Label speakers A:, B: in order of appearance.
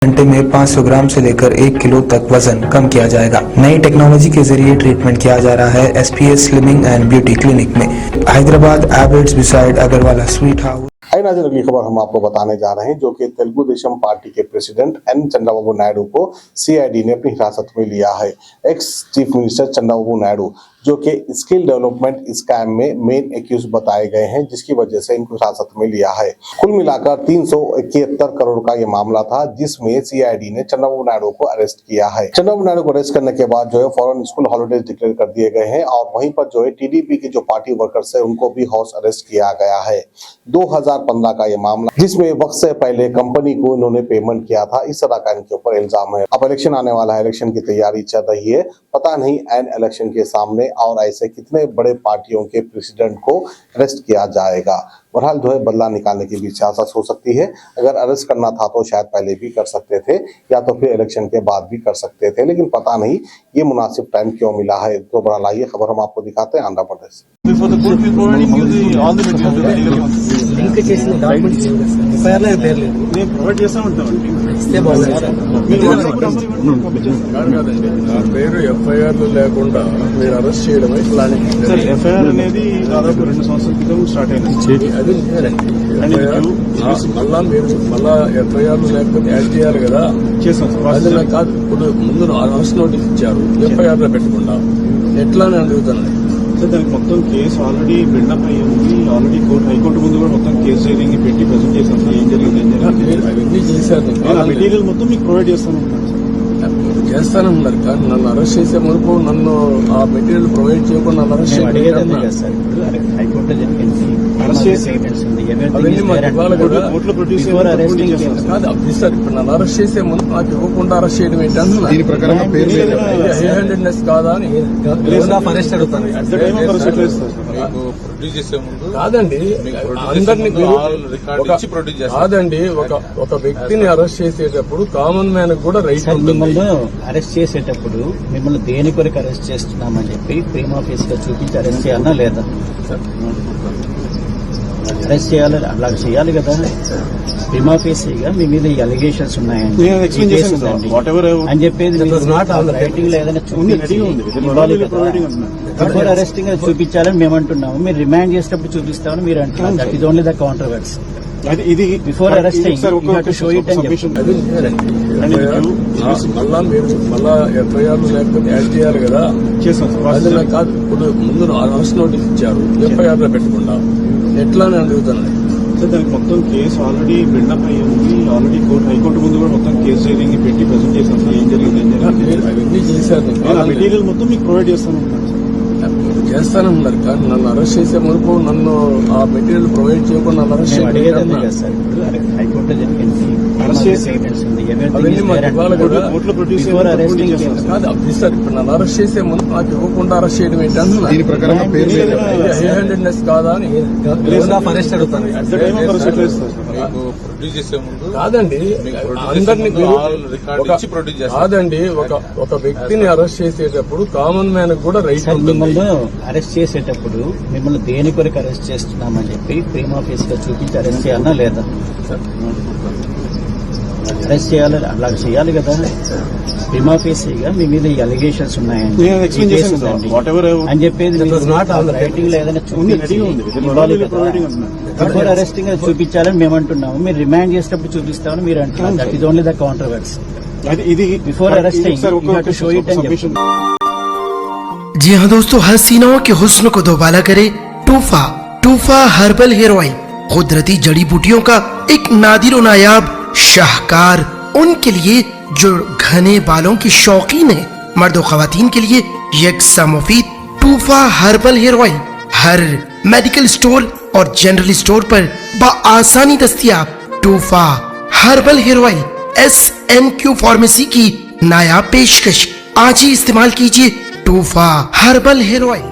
A: घंटे में 500 ग्राम से लेकर 1 किलो तक वजन कम किया जाएगा। नई टेक्नोलॉजी के जरिए ट्रीटमेंट किया जा रहा है SPS slimming and beauty clinic में। हैदराबाद एबर्ट्स बिसाइड अग्रवाला स्वीट हाउस।
B: आई नाज़रीन, अगली खबर हम आपको बताने जा रहे हैं जो कि तेलुगु देशम पार्टी के प्रेसिडेंट एन चंद्रबाबू नायडू को सीआईडी ने अपनी हिरासत में लिया है। Ex chief minister Chandrababu Naidu जो कि स्किल डेवलपमेंट स्कैम में मेन एक्यूज बताए गए हैं, जिसकी वजह से इनको हिरासत में लिया है। कुल मिलाकर 371 करोड़ का ये मामला था, जिसमें सीआईडी ने चंद्रबाबू नायडू को अरेस्ट किया है। चंद्रबाबू नायडू को अरेस्ट करने के बाद जो है फौरन स्कूल हॉलीडेज डिक्लेयर कर दिए गए हैं और वहीं पर जो है टीडीपी के जो पार्टी वर्कर्स है उनको भी हाउस अरेस्ट किया गया है। 2015 का ये मामला, जिसमें वक्त से पहले कंपनी को इन्होंने पेमेंट किया था, इस तरह का इनके ऊपर इल्जाम है। अब इलेक्शन आने वाला है, इलेक्शन की तैयारी चल रही है, पता नहीं एन इलेक्शन के सामने और ऐसे कितने बड़े पार्टियों के प्रेसिडेंट को अरेस्ट किया जाएगा। बहरहाल जो है बदला निकालने की भी सियासत हो सकती है। अगर अरेस्ट करना था तो शायद पहले भी कर सकते थे या तो फिर इलेक्शन के बाद भी कर सकते थे, लेकिन पता नहीं ये मुनासिब टाइम क्यों मिला है। तो बहरहाल आइए खबर हम आपको दिखाते हैं आंध्र प्रदेश।
C: ఎఫ్ఐఆర్ అనేది దాదాపు 2 సంవత్సరాల క్రితం స్టార్ట్ అయింది.
D: మళ్ళా ఎఫ్ఐఆర్ లేకపోతే యాడ్ చేయాలి కదా,
C: చేసాం
D: అది నాకు కాదు. ఇప్పుడు ముందు అరెస్ట్ నోటీస్ ఇచ్చారు, ఎఫ్ఐఆర్ లో పెట్టకుండా ఎట్లా అని అడుగుతాను.
C: సార్ దానికి మొత్తం కేసు ఆల్రెడీ బిల్డప్ అయ్యి ఉంది. ఆల్రెడీ హైకోర్టు ముందు కూడా మొత్తం కేసు రైడింగ్ పెట్టి ప్రజెంట్ చేశాం. ఏం జరిగింది
D: అవన్నీ చేశారు.
C: మెటీరియల్ మొత్తం మీకు ప్రొవైడ్ చేస్తాను
D: చేస్తానన్నారు, కానీ నన్ను అరెస్ట్ చేసే మునుపు నన్ను ఆ మెటీరియల్ ప్రొవైడ్ చేయకుండా నన్ను అరెస్ట్ సార్. ఇప్పుడు నన్ను అరెస్ట్ చేసే ముందు నాకు ఇవ్వకుండా అరెస్ట్ చేయడం ఏంటంటే కాదా అని కాదండి. అందరినీ కాదండి, ఒక వ్యక్తిని అరెస్ట్ చేసేటప్పుడు కామన్ మ్యాన్ కూడా రైట్
E: మిమ్మల్ని అరెస్ట్ చేసేటప్పుడు మిమ్మల్ని దేని కొరకు అరెస్ట్ చేస్తున్నామని చెప్పి ప్రీమా ఫేస్ గా చూపించి అరెస్ట్ చేయాలన్నా లేదా? అరెస్ట్ చేయాలి, అలా చేయాలి కదా. ప్రీమా ఫేసీగా మీ మీద ఈ అలిగేషన్స్ ఉన్నాయండి అని చెప్పేది రైటింగ్ లో ఏదైనా చూపించి బిఫోర్ అరెస్టింగ్ చూపించాలని మేము అంటున్నాము. మీరు రిమాండ్ చేసేటప్పుడు చూపిస్తామని మీరు అంటున్నారు. That is only the controversy.
C: ఇది
E: బిఫోర్ అరెస్టింగ్ షో ఇట్ అని చెప్పి
D: మళ్ళా ఎఫ్ఐఆర్ లేకపోతే యాడ్ చేయాలి కదా,
C: చేసాం.
D: అది నాకు కాదు. ఇప్పుడు ముందు అరెస్ట్ నోటీస్ ఇచ్చారు, ఎఫ్ఐఆర్ లో పెట్టకుండా ఎట్లా అని అడుగుతాను.
C: సార్ దానికి మొత్తం కేసు ఆల్రెడీ బిల్డప్ అయ్యి ఉంది. ఆల్రెడీ హైకోర్టు ముందు కూడా మొత్తం కేసు రైడింగ్ పెట్టి ప్రజెంట్ చేశాం. ఏం జరిగింది
D: అవన్నీ చేశారు.
C: మెటీరియల్ మొత్తం మీకు ప్రొవైడ్ చేస్తాను
D: చేస్తానన్నారు, కానీ నన్ను అరెస్ట్ చేసే మునుపు నన్ను ఆ మెటీరియల్ ప్రొవైడ్ చేయకుండా అరెస్ట్ కాదు సార్. ఇప్పుడు నన్ను అరెస్ట్ చేసే ముందు నాకు ఇవ్వకుండా అరెస్ట్ చేయడం ఏంటంటే కాదా అని కాదండి. అందరినీ కాదండి, ఒక వ్యక్తిని అరెస్ట్ చేసేటప్పుడు కామన్ మ్యాన్ కూడా రైట్.
E: మిమ్మల్ని అరెస్ట్ చేసేటప్పుడు మిమ్మల్ని దేని కొరకు అరెస్ట్ చేస్తున్నామని చెప్పి ప్రీమా ఫేస్ గా చూపించి అరెస్ట్ చేయాలన్నా లేదా? అరెస్ట్ చేయాలి, అలా చేయాలి కదా. ప్రీమా ఫేసీగా మీ మీద ఈ అలిగేషన్స్ ఉన్నాయండి అని చెప్పేది రైటింగ్ లో ఏదైనా చూపించి బిఫోర్ అరెస్టింగ్ చూపించాలని మేము అంటున్నాము. మీరు రిమాండ్ చేసేటప్పుడు చూపిస్తామని మీరు అంటున్నారు. That is only the controversy.
C: ఇది
E: బిఫోర్ అరెస్టింగ్ షో ఇట్ అని చెప్పి
F: जी हाँ दोस्तों, हसीनाओं के हुस्न को दोबाला करे टूफा हर्बल हेयर ऑयल, कुदरती जड़ी बूटियों का एक नादिर और नायाब शाहकार उनके लिए जो घने बालों की शौकीन है। मर्द और खवातीन के लिए यकसा मुफीद टूफा हर्बल हेयर ऑयल हर मेडिकल स्टोर और जनरल स्टोर पर बआसानी दस्तयाब। टूफा herbal hair oil SNQ pharmacy की नायाब पेशकश। आज ही इस्तेमाल कीजिए टूफा हर्बल हेयर ऑयल।